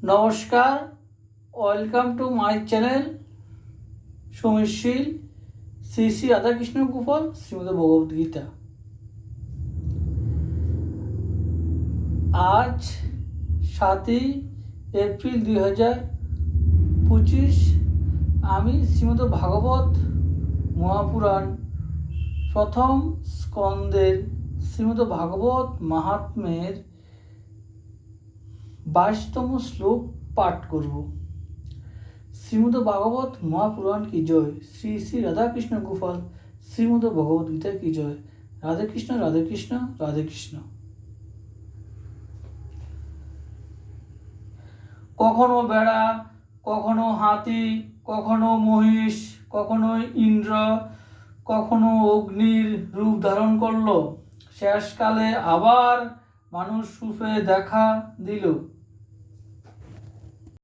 নমস্কার, welcome to my channel Samirshil Shri Shri Radhakrishna Gopal Shrimad Bhagavad Gita. আজ 7ই এপ্রিল 2025। আমি শ্রীমদ ভাগবত মহাপুরাণ প্রথম স্কন্দের শ্রীমদ ভাগবত মাহাত্ম্যের 22তম শ্লোক পাঠ করব। শ্রীমদ ভাগবত মহাপুরাণ কি জয়, শ্রী শ্রী রাধাকৃষ্ণ গোপাল শ্রীমদ ভগবদ গীতা কি জয়। রাধে কৃষ্ণ রাধে কৃষ্ণ রাধে কৃষ্ণ। কখনো বেড়া, কখনো হাতি, কখনো মহিষ, কখনো ইন্দ্র, কখনো অগ্নির রূপ ধারণ করলো। শেষকালে আবার মানুষ রূপে দেখা দিল।